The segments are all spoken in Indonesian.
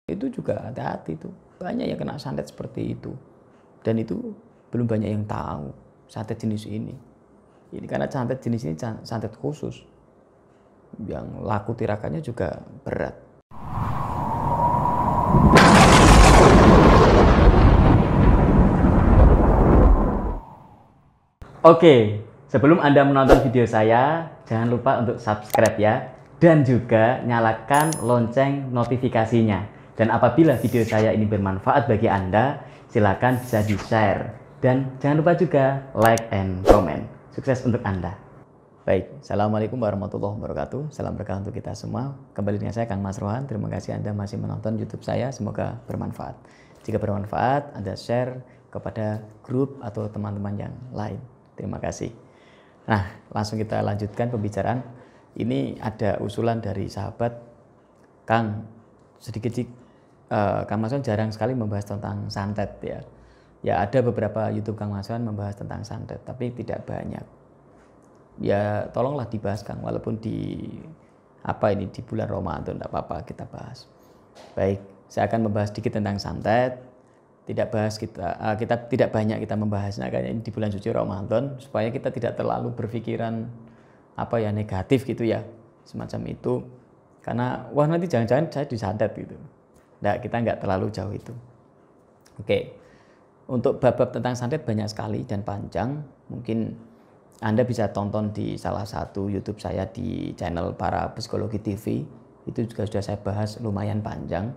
Itu juga hati-hati tuh. Banyak yang kena santet seperti itu. Dan itu belum banyak yang tahu santet jenis ini. Ini karena santet jenis ini santet khusus. Yang laku tirakannya juga berat. Oke, sebelum Anda menonton video saya, jangan lupa untuk subscribe ya. Dan juga nyalakan lonceng notifikasinya. Dan apabila video saya ini bermanfaat bagi Anda, silakan bisa di-share. Dan jangan lupa juga like and comment. Sukses untuk Anda. Baik, Assalamualaikum warahmatullahi wabarakatuh. Salam berkah untuk kita semua. Kembali dengan saya Kang Mas Rohan. Terima kasih Anda masih menonton YouTube saya. Semoga bermanfaat. Jika bermanfaat, Anda share kepada grup atau teman-teman yang lain. Terima kasih. Nah, langsung kita lanjutkan pembicaraan. Ini ada usulan dari sahabat Kang. Kang Mas Rohan jarang sekali membahas tentang santet ya. Ya ada beberapa YouTube Kang Mas Rohan membahas tentang santet, tapi tidak banyak. Ya tolonglah dibahas Kang, walaupun di bulan Ramadan, tidak apa-apa kita bahas. Baik, saya akan membahas sedikit tentang santet. Tidak banyak kita membahasnya karena ini di bulan suci Ramadan, supaya kita tidak terlalu berpikiran negatif gitu ya, semacam itu. Karena wah nanti jangan-jangan saya disantet gitu. Nah, kita nggak terlalu jauh itu. Oke. Untuk bab-bab tentang santet banyak sekali dan panjang. Mungkin Anda bisa tonton di salah satu YouTube saya di channel Para Psikologi TV. Itu juga sudah saya bahas lumayan panjang.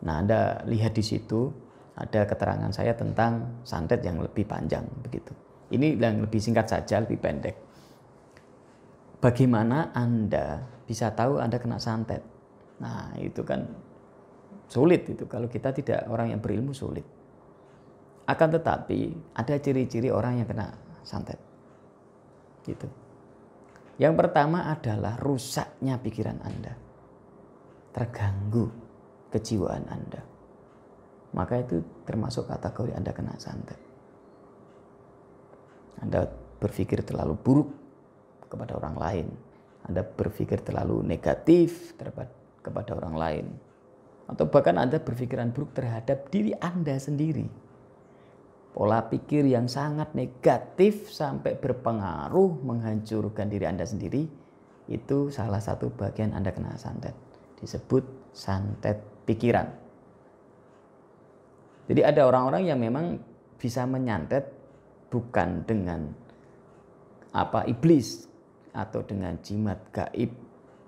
Nah, Anda lihat di situ ada keterangan saya tentang santet yang lebih panjang begitu. Ini yang lebih singkat saja, lebih pendek. Bagaimana Anda bisa tahu Anda kena santet? Nah, itu kan sulit itu. Kalau kita tidak orang yang berilmu, sulit. Akan tetapi ada ciri-ciri orang yang kena santet. Gitu. Yang pertama adalah rusaknya pikiran Anda. Terganggu kejiwaan Anda. Maka itu termasuk kategori Anda kena santet. Anda berpikir terlalu buruk kepada orang lain. Anda berpikir terlalu negatif kepada orang lain. Atau bahkan Anda berpikiran buruk terhadap diri Anda sendiri. Pola pikir yang sangat negatif sampai berpengaruh menghancurkan diri Anda sendiri, itu salah satu bagian Anda kena santet. Disebut santet pikiran. Jadi ada orang-orang yang memang bisa menyantet bukan dengan iblis atau dengan jimat gaib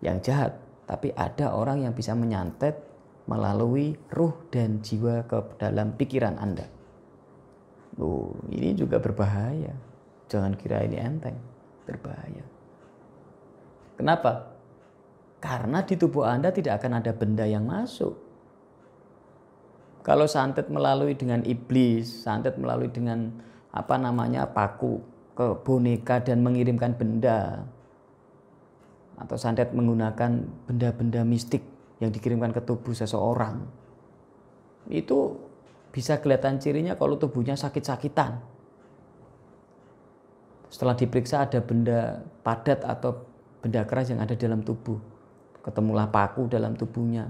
yang jahat, tapi ada orang yang bisa menyantet melalui ruh dan jiwa ke dalam pikiran Anda. Ini juga berbahaya. Jangan kira ini enteng, berbahaya. Kenapa? Karena di tubuh Anda tidak akan ada benda yang masuk. Kalau santet melalui dengan iblis, santet melalui dengan paku ke boneka dan mengirimkan benda, atau santet menggunakan benda-benda mistik yang dikirimkan ke tubuh seseorang, itu bisa kelihatan cirinya kalau tubuhnya sakit-sakitan. Setelah diperiksa ada benda padat atau benda keras yang ada dalam tubuh, ketemulah paku dalam tubuhnya,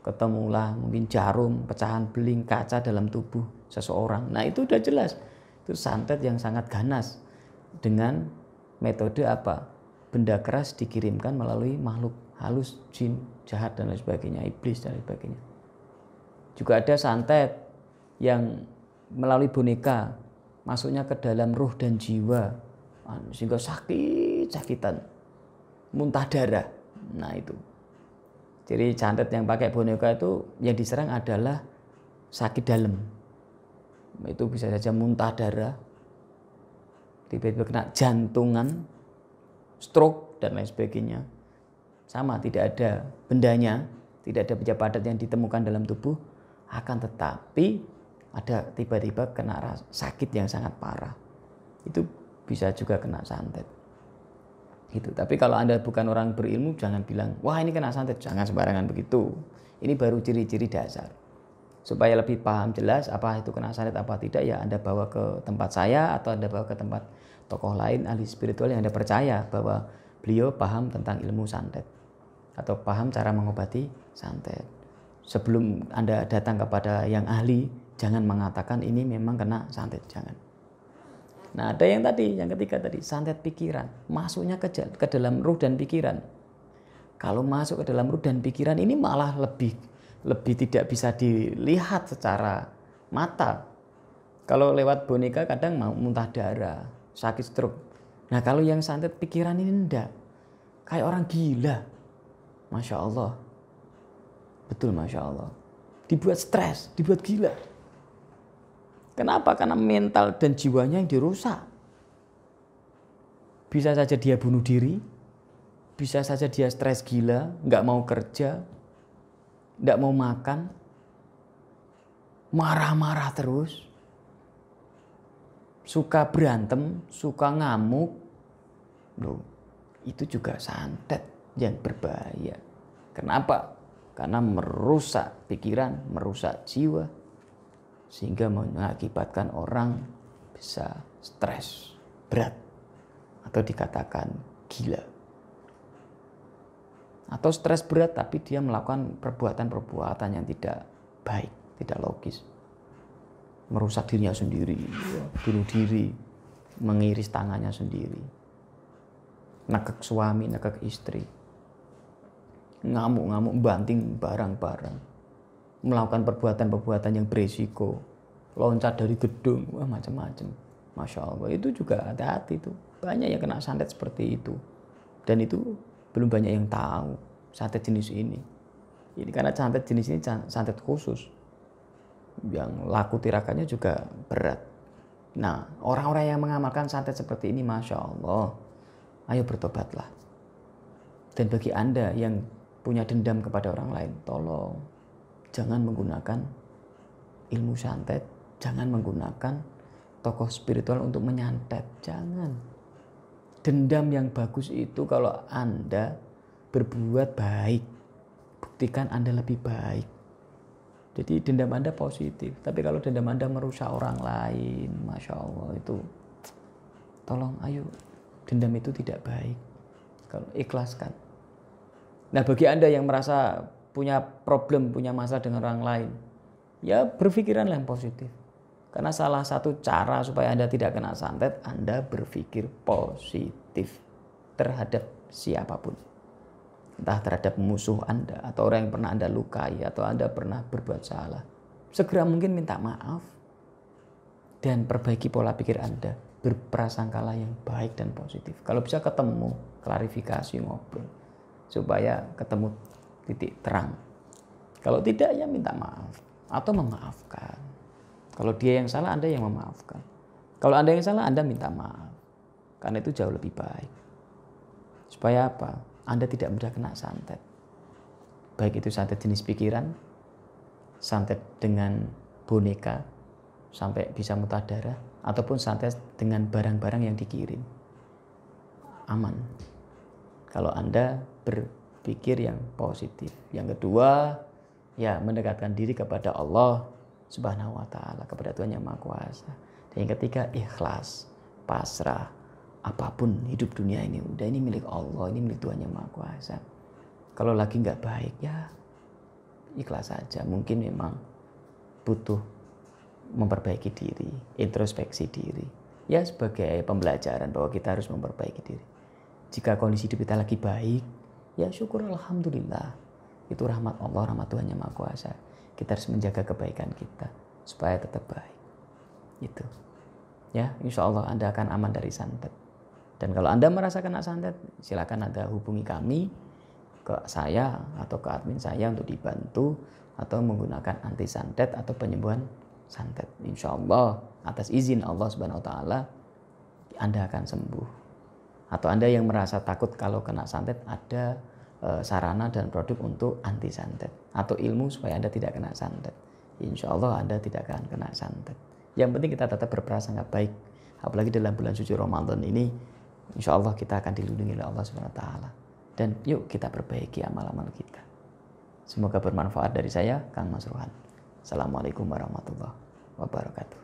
ketemulah mungkin jarum, pecahan beling, kaca dalam tubuh seseorang. Nah itu udah jelas, itu santet yang sangat ganas dengan metode benda keras dikirimkan melalui makhluk halus, jin, jahat dan lain sebagainya, iblis dan lain sebagainya. Juga ada santet yang melalui boneka masuknya ke dalam ruh dan jiwa sehingga sakit-sakitan, muntah darah. Nah itu. Jadi santet yang pakai boneka itu yang diserang adalah sakit dalam. Itu bisa saja muntah darah, tiba-tiba kena jantungan, stroke dan lain sebagainya. Sama, tidak ada bendanya, tidak ada benda padat yang ditemukan dalam tubuh, akan tetapi ada tiba-tiba kena sakit yang sangat parah. Itu bisa juga kena santet. Gitu. Tapi kalau Anda bukan orang berilmu, jangan bilang, wah ini kena santet. Jangan sembarangan begitu. Ini baru ciri-ciri dasar. Supaya lebih paham jelas apa itu kena santet apa tidak, ya Anda bawa ke tempat saya atau Anda bawa ke tempat tokoh lain, ahli spiritual yang Anda percaya bahwa beliau paham tentang ilmu santet atau paham cara mengobati santet. Sebelum Anda datang kepada yang ahli, jangan mengatakan ini memang kena santet, jangan. Nah, ada yang tadi, yang ketiga tadi, santet pikiran. Masuknya ke dalam ruh dan pikiran. Kalau masuk ke dalam ruh dan pikiran ini malah lebih tidak bisa dilihat secara mata. Kalau lewat boneka kadang mau muntah darah, sakit stroke. Nah, kalau yang santet pikiran ini enggak. Kayak orang gila. Masya Allah. Betul, Masya Allah. Dibuat stres, dibuat gila. Kenapa? Karena mental dan jiwanya yang dirusak. Bisa saja dia bunuh diri, bisa saja dia stres gila, nggak mau kerja, nggak mau makan, marah-marah terus, suka berantem, suka ngamuk. Loh, itu juga santet yang berbahaya. Kenapa? Karena merusak pikiran, merusak jiwa, sehingga mengakibatkan orang bisa stres berat atau dikatakan gila. Atau stres berat tapi dia melakukan perbuatan-perbuatan yang tidak baik, tidak logis. Merusak dirinya sendiri, bunuh diri, mengiris tangannya sendiri. Nekek suami, nekek istri. Ngamuk-ngamuk, banting barang-barang. Melakukan perbuatan-perbuatan yang beresiko, loncat dari gedung, wah macam-macam. Masya Allah, itu juga hati-hati tuh. Banyak yang kena santet seperti itu. Dan itu belum banyak yang tahu santet jenis ini. Ini karena santet jenis ini santet khusus. Yang laku tirakannya juga berat. Nah, orang-orang yang mengamalkan santet seperti ini, Masya Allah, ayo bertobatlah. Dan bagi Anda yang punya dendam kepada orang lain, tolong jangan menggunakan ilmu santet, jangan menggunakan tokoh spiritual untuk menyantet, jangan. Dendam yang bagus itu kalau Anda berbuat baik, buktikan Anda lebih baik. Jadi dendam Anda positif, tapi kalau dendam Anda merusak orang lain, Masya Allah, itu tolong ayo, dendam itu tidak baik. Kalau ikhlaskan. Nah, bagi Anda yang merasa punya problem, punya masalah dengan orang lain, ya berpikiranlah yang positif. Karena salah satu cara supaya Anda tidak kena santet, Anda berpikir positif terhadap siapapun. Entah terhadap musuh Anda, atau orang yang pernah Anda lukai, atau Anda pernah berbuat salah. Segera mungkin minta maaf. Dan perbaiki pola pikir Anda. Berprasangkalah yang baik dan positif. Kalau bisa ketemu, klarifikasi, ngobrol. Supaya ketemu titik terang. Kalau tidak, ya minta maaf. Atau memaafkan. Kalau dia yang salah, Anda yang memaafkan. Kalau Anda yang salah, Anda minta maaf. Karena itu jauh lebih baik. Supaya apa? Anda tidak mudah kena santet. Baik itu santet jenis pikiran, santet dengan boneka, sampai bisa muntah darah, ataupun santet dengan barang-barang yang dikirim. Aman. Kalau Anda berpikir yang positif. Yang kedua, ya mendekatkan diri kepada Allah Subhanahu wa Ta'ala, kepada Tuhan Yang Maha Kuasa. Dan yang ketiga, ikhlas, pasrah. Apapun hidup dunia ini, udah ini milik Allah, ini milik Tuhan Yang Maha Kuasa. Kalau lagi nggak baik, ya ikhlas saja. Mungkin memang butuh memperbaiki diri, introspeksi diri. Ya sebagai pembelajaran bahwa kita harus memperbaiki diri. Jika kondisi hidup kita lagi baik, ya syukur alhamdulillah. Itu rahmat Allah, rahmat Tuhan Yang Maha Kuasa. Kita harus menjaga kebaikan kita supaya tetap baik. Itu. Ya, insya Allah Anda akan aman dari santet. Dan kalau Anda merasa kena santet, silakan Anda hubungi kami, ke saya atau ke admin saya untuk dibantu atau menggunakan anti santet atau penyembuhan santet. Insya Allah atas izin Allah Subhanahu Wa Taala Anda akan sembuh. Atau Anda yang merasa takut kalau kena santet, ada sarana dan produk untuk anti santet atau ilmu supaya Anda tidak kena santet. Insya Allah Anda tidak akan kena santet. Yang penting kita tetap berprasangka baik, apalagi dalam bulan suci Ramadan ini. Insya Allah kita akan dilindungi oleh Allah Subhanahu Wa Taala. Dan yuk kita perbaiki amal-amal kita. Semoga bermanfaat. Dari saya, Kang Mas Rohan. Assalamualaikum warahmatullahi wabarakatuh.